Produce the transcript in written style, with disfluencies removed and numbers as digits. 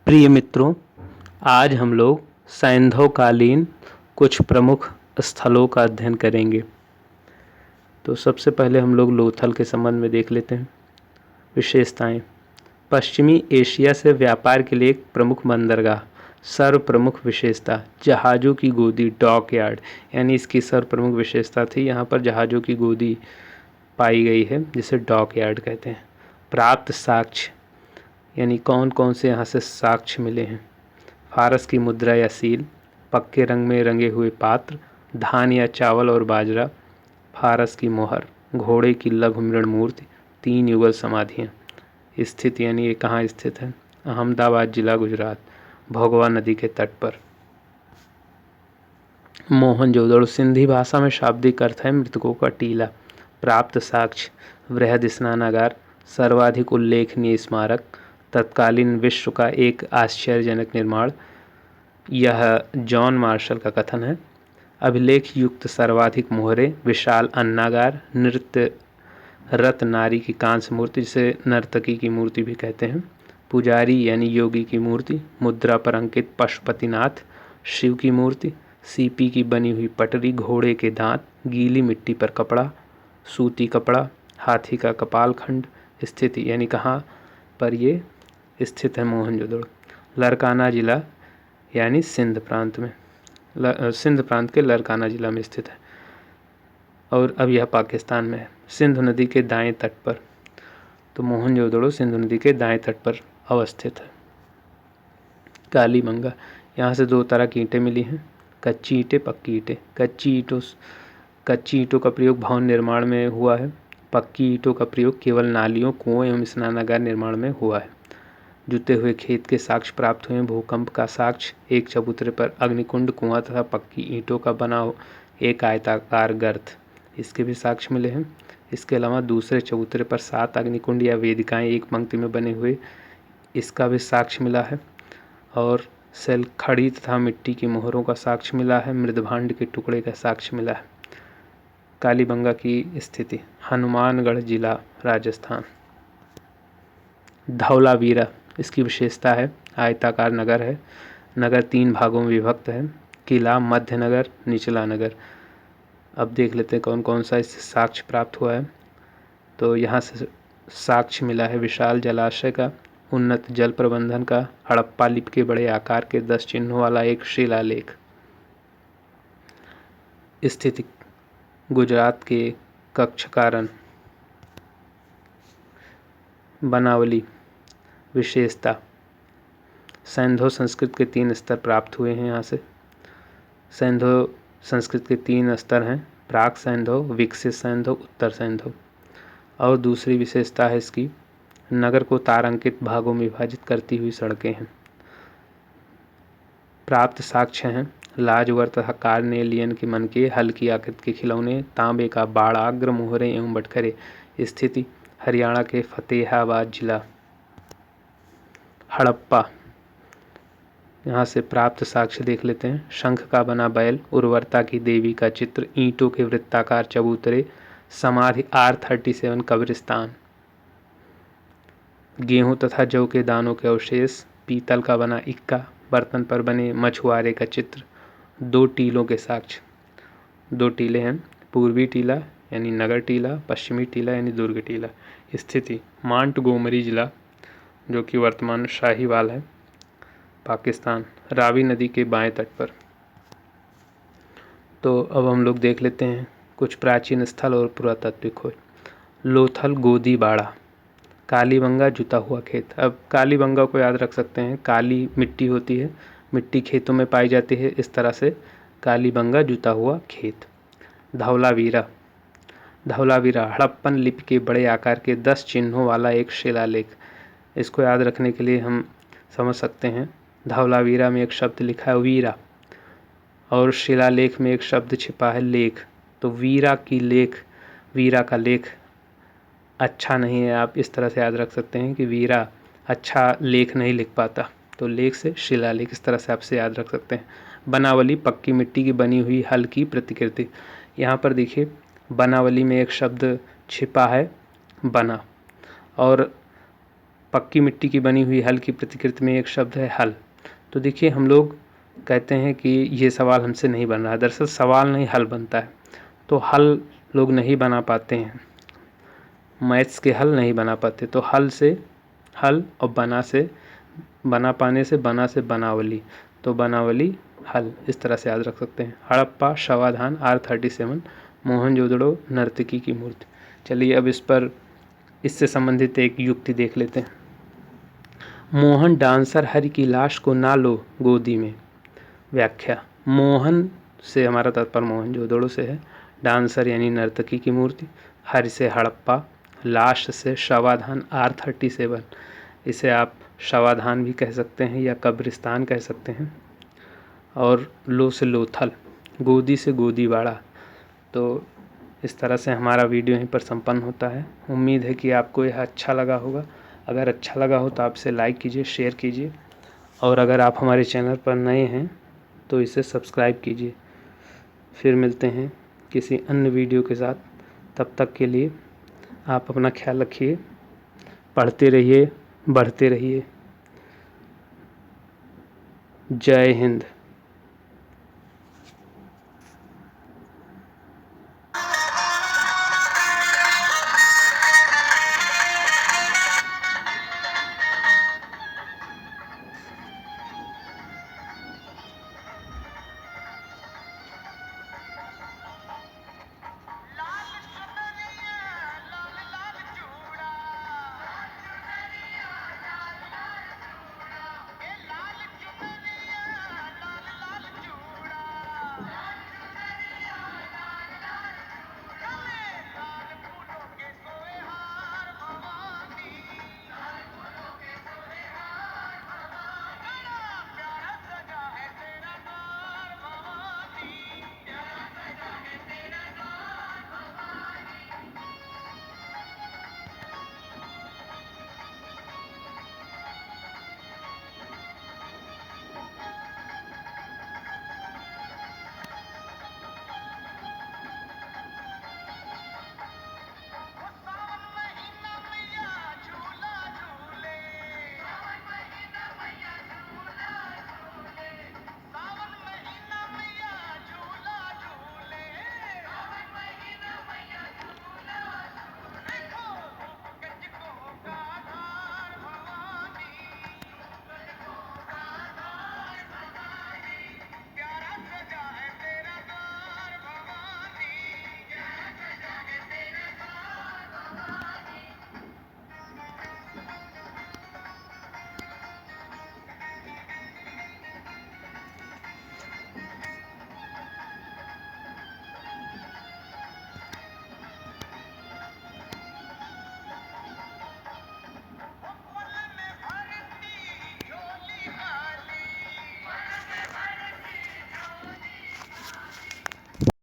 प्रिय मित्रों, आज हम लोग सैंधवकालीन कुछ प्रमुख स्थलों का अध्ययन करेंगे। तो सबसे पहले हम लोग लोथल के संबंध में देख लेते हैं। विशेषताएं: पश्चिमी एशिया से व्यापार के लिए एक प्रमुख बंदरगाह। सर्व प्रमुख विशेषता: जहाज़ों की गोदी, डॉक यार्ड, यानी इसकी सर्व प्रमुख विशेषता थी। यहाँ पर जहाज़ों की गोदी पाई गई है जिसे डॉक यार्ड कहते हैं। प्राप्त साक्ष्य, यानी कौन कौन से यहाँ से साक्ष्य मिले हैं। फारस की मुद्रा या सील, पक्के रंग में रंगे हुए पात्र, धान या चावल और बाजरा, फारस की मोहर, घोड़े की लघु मृण मूर्ति, 3 युगल समाधियाँ। स्थित, यानी ये कहाँ स्थित है? अहमदाबाद जिला, गुजरात, भोगवा नदी के तट पर। मोहनजोदड़ो सिंधी भाषा में शाब्दिक अर्थ है मृतकों का टीला। प्राप्त साक्ष्य: वृहद स्नानागार, सर्वाधिक उल्लेखनीय स्मारक, तत्कालीन विश्व का एक आश्चर्यजनक निर्माण। यह जॉन मार्शल का कथन है। अभिलेख युक्त सर्वाधिक मोहरे, विशाल अन्नागार, नृत्य रत नारी की कांस्य मूर्ति, जिसे नर्तकी की मूर्ति भी कहते हैं, पुजारी यानी योगी की मूर्ति, मुद्रा पर अंकित पशुपतिनाथ, शिव की मूर्ति, सीपी की बनी हुई पटरी, घोड़े के दांत, गीली मिट्टी पर कपड़ा, सूती कपड़ा, हाथी का कपाल खंड। स्थिति, यानी कहाँ पर ये स्थित है? मोहनजोदड़ो, लरकाना जिला, यानी सिंध प्रांत में, सिंध प्रांत के लरकाना जिला में स्थित है। और अब यह पाकिस्तान में है, सिंधु नदी के दाएं तट पर। तो मोहनजोदड़ो सिंधु नदी के दाएं तट पर अवस्थित है। कालीबंगा, यहाँ से 2 तरह की ईंटें मिली हैं, कच्ची ईंटें, पक्की ईंटें। कच्ची ईंटों का प्रयोग भवन निर्माण में हुआ है। पक्की ईंटों का प्रयोग केवल नालियों, कुओं एवं स्नानागार निर्माण में हुआ है। जुते हुए खेत के साक्ष्य प्राप्त हुए। भूकंप का साक्ष्य: एक चबूतरे पर अग्निकुंड, कुआं तथा पक्की ईंटों का बना एक आयताकार गर्त, इसके भी साक्ष्य मिले हैं। इसके अलावा दूसरे चबूतरे पर 7 अग्निकुंड या वेदिकाएं एक पंक्ति में बने हुए, इसका भी साक्ष्य मिला है। और सेल खड़ी तथा मिट्टी की मोहरों का साक्ष्य मिला है। मृदभांड के टुकड़े का साक्ष्य मिला है। कालीबंगा की स्थिति: हनुमानगढ़ जिला, राजस्थान। धौलावीरा, इसकी विशेषता है आयताकार नगर है। नगर 3 भागों में विभक्त है। किला, मध्य नगर, निचला नगर। अब देख लेते हैं कौन कौन सा इससे साक्ष्य प्राप्त हुआ है। तो यहाँ से साक्ष्य मिला है विशाल जलाशय का, उन्नत जल प्रबंधन का, हड़प्पा लिपि के बड़े आकार के 10 चिन्हों वाला एक शिलालेख। स्थिति: गुजरात के कक्षकारण। बनावली, विशेषता: सैंधव संस्कृत के 3 स्तर प्राप्त हुए हैं। यहाँ से सैंधव संस्कृत के 3 स्तर हैं: प्राक सैंधव, विकसित सैंधव, उत्तर सैंधव। और दूसरी विशेषता है इसकी, नगर को तारांकित भागों में विभाजित करती हुई सड़कें हैं। प्राप्त साक्ष्य हैं लाजवर तथा कार्नेलियन के मनके, हल्की आकृति के खिलौने, तांबे का बाड़ाग्र, मोहरे एवं बटखरे। स्थिति: हरियाणा के फतेहाबाद जिला। हड़प्पा, यहाँ से प्राप्त साक्ष्य देख लेते हैं। शंख का बना बैल, उर्वरता की देवी का चित्र, ईंटों के वृत्ताकार चबूतरे, समाधि, R37 कब्रिस्तान, गेहूं तथा जौ के दानों के अवशेष, पीतल का बना इक्का, बर्तन पर बने मछुआरे का चित्र, 2 टीलों के साक्ष्य। 2 टीले हैं, पूर्वी टीला यानी नगर टीला, पश्चिमी टीला यानी दुर्ग टीला। स्थिति: मांटगोमरी जिला, जो कि वर्तमान शाहीवाल है, पाकिस्तान, रावी नदी के बाएं तट पर। तो अब हम लोग देख लेते हैं कुछ प्राचीन स्थल और पुरातात्विक खोज। लोथल गोदी बाड़ा, कालीबंगा जुता हुआ खेत। अब कालीबंगा को याद रख सकते हैं, काली मिट्टी होती है, मिट्टी खेतों में पाई जाती है, इस तरह से कालीबंगा जुता हुआ खेत। धौलावीरा, धौलावीरा हड़प्पन लिपि के बड़े आकार के 10 चिन्हों वाला एक शिलालेख। इसको याद रखने के लिए हम समझ सकते हैं, धौलावीरा में एक शब्द लिखा है वीरा, और शिलालेख में एक शब्द छिपा है लेख। तो वीरा की लेख, वीरा का लेख अच्छा नहीं है, आप इस तरह से याद रख सकते हैं कि वीरा अच्छा लेख नहीं लिख पाता, तो लेख से शिलालेख, इस तरह से आपसे याद रख सकते हैं। बनावली, पक्की मिट्टी की बनी हुई हल्की प्रतिकृति। यहाँ पर देखिए बनावली में एक शब्द छिपा है बना, और पक्की मिट्टी की बनी हुई हल की प्रतिकृति में एक शब्द है हल। तो देखिए हम लोग कहते हैं कि ये सवाल हमसे नहीं बन रहा है, दरअसल सवाल नहीं हल बनता है। तो हल लोग नहीं बना पाते हैं, मैथ्स के हल नहीं बना पाते। तो हल से हल और बना पाने से बनावली, तो बनावली हल, इस तरह से याद रख सकते हैं। हड़प्पा, शवाधान, R37, मोहनजोदड़ो, नर्तकी की मूर्ति। चलिए अब इससे संबंधित एक युक्ति देख लेते हैं। मोहन डांसर हरि की लाश को ना लो गोदी में। व्याख्या, मोहन से हमारा तात्पर्य मोहनजोदड़ो से है, डांसर यानी नर्तकी की मूर्ति, हरि से हड़प्पा, लाश से शवाधान R37, इसे आप शवाधान भी कह सकते हैं या कब्रिस्तान कह सकते हैं, और लो से लोथल, गोदी से गोदीवाड़ा। तो इस तरह से हमारा वीडियो यहीं पर संपन्न होता है। उम्मीद है कि आपको यह अच्छा लगा होगा। अगर अच्छा लगा हो तो आप इसे लाइक कीजिए, शेयर कीजिए, और अगर आप हमारे चैनल पर नए हैं तो इसे सब्सक्राइब कीजिए। फिर मिलते हैं किसी अन्य वीडियो के साथ। तब तक के लिए आप अपना ख्याल रखिए, पढ़ते रहिए, बढ़ते रहिए। जय हिंद।